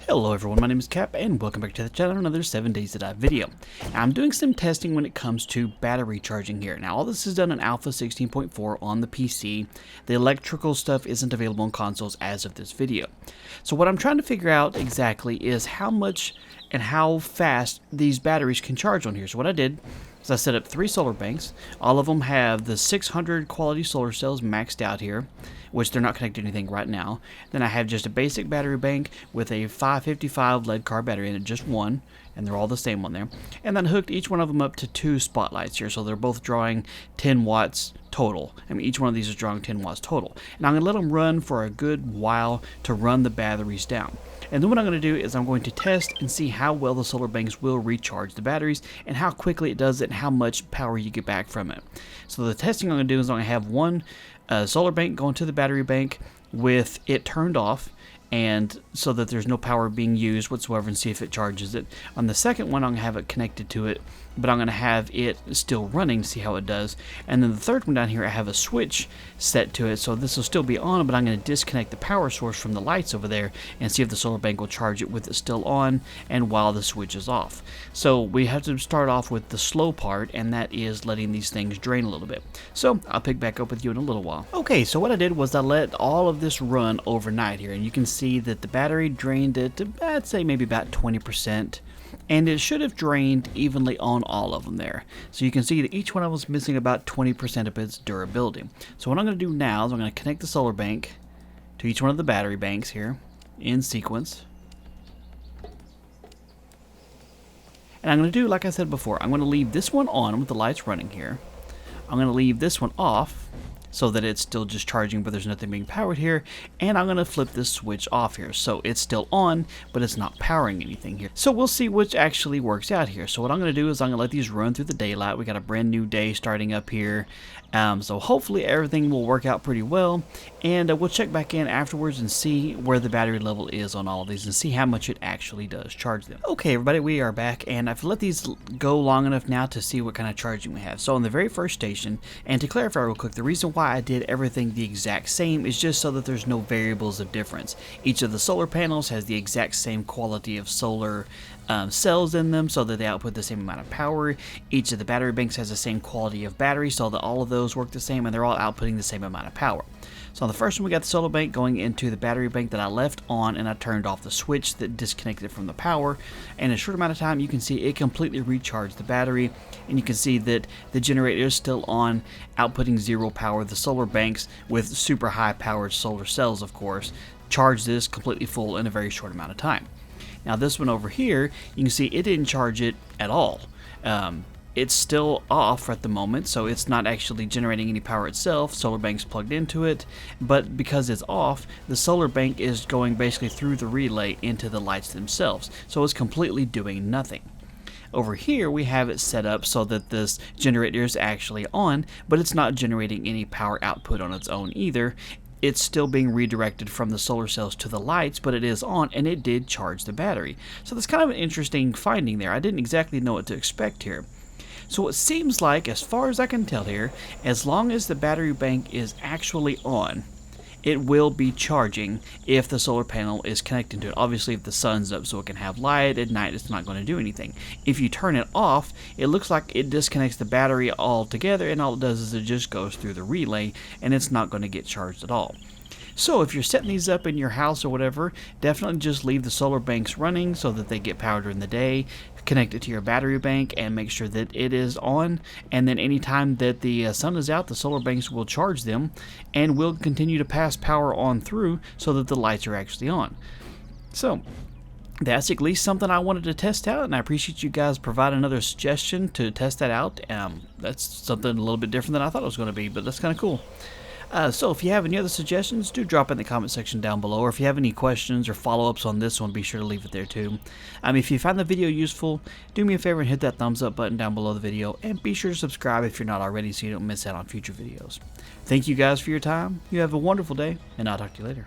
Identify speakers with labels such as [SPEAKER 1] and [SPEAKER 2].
[SPEAKER 1] Hello everyone, my name is Cap and welcome back to the channel, another 7 Days to Die video. Now, I'm doing some testing when it comes to battery charging here. Now all this is done in Alpha 16.4 on the PC. The electrical stuff isn't available on consoles as of this video. So what I'm trying to figure out exactly is how much and how fast these batteries can charge on here. So what I did is I set up 3 solar banks. All of them have the 600 quality solar cells maxed out here, which they're not connected to anything right now. Then I have just a basic battery bank with a 555 lead car battery in it, just one, and they're all the same on there. And then I hooked each one of them up to 2 spotlights here, so they're both drawing 10 watts total. I mean, each one of these is drawing 10 watts total. And I'm going to let them run for a good while to run the batteries down. And then what I'm going to do is I'm going to test and see how well the solar banks will recharge the batteries and how quickly it does it and how much power you get back from it. So the testing I'm going to do is I'm going to have one solar bank going to the battery bank with it turned off, and so that there's no power being used whatsoever, and see if it charges it. On the second one, I'm going to have it connected to it, but I'm going to have it still running to see how it does. And then the third one down here, I have a switch set to it, so this will still be on, but I'm going to disconnect the power source from the lights over there and see if the solar bank will charge it with it still on and while the switch is off. So we have to start off with the slow part, and that is letting these things drain a little bit. So I'll pick back up with you in a little while. Okay, so what I did was I let all of this run overnight here, and you can see that the battery drained it to, I'd say, maybe about 20%. And it should have drained evenly on all of them there. So you can see that each one of them is missing about 20% of its durability. So what I'm going to do now is I'm going to connect the solar bank to each one of the battery banks here in sequence. And I'm going to do, like I said before, I'm going to leave this one on with the lights running here. I'm going to leave this one off so that it's still just charging, but there's nothing being powered here. And I'm going to flip this switch off here, so it's still on, but it's not powering anything here. So we'll see which actually works out here. So what I'm going to do is I'm going to let these run through the daylight. We got a brand new day starting up here. So hopefully everything will work out pretty well, and we'll check back in afterwards and see where the battery level is on all of these and see how much it actually does charge them. Okay everybody, we are back, and I've let these go long enough now to see what kind of charging we have. So on the very first station, and to clarify real quick, the reason why I did everything the exact same is just so that there's no variables of difference. Each of the solar panels has the exact same quality of solar cells in them, so that they output the same amount of power. Each of the battery banks has the same quality of battery, so that all of those work the same and they're all outputting the same amount of power. So on the first one, we got the solar bank going into the battery bank that I left on, and I turned off the switch that disconnected it from the power. And in a short amount of time, you can see it completely recharged the battery, and you can see that the generator is still on, outputting 0 power. The solar banks with super high powered solar cells, of course, charge this completely full in a very short amount of time. Now this one over here, you can see it didn't charge it at all. It's still off at the moment, so it's not actually generating any power itself. Solar bank's plugged into it, but because it's off, the solar bank is going basically through the relay into the lights themselves, so it's completely doing nothing. Over here we have it set up so that this generator is actually on, but it's not generating any power output on its own either. It's still being redirected from the solar cells to the lights, but it is on, and it did charge the battery. So that's kind of an interesting finding there. I didn't exactly know what to expect here. So it seems like, as far as I can tell here, as long as the battery bank is actually on, it will be charging if the solar panel is connected to it. Obviously, if the sun's up so it can have light at night, it's not going to do anything. If you turn it off, it looks like it disconnects the battery altogether, and all it does is it just goes through the relay, and it's not going to get charged at all. So if you're setting these up in your house or whatever, definitely just leave the solar banks running so that they get power during the day. Connect it to your battery bank and make sure that it is on, and then anytime that the sun is out, the solar banks will charge them and will continue to pass power on through so that the lights are actually on. So that's at least something I wanted to test out, and I appreciate you guys providing another suggestion to test that out. That's something a little bit different than I thought it was going to be, but that's kind of cool. So if you have any other suggestions, do drop in the comment section down below, or if you have any questions or follow-ups on this one, be sure to leave it there too. If you found the video useful, do me a favor and hit that thumbs up button down below the video, and be sure to subscribe if you're not already so you don't miss out on future videos. Thank you guys for your time. You have a wonderful day, and I'll talk to you later.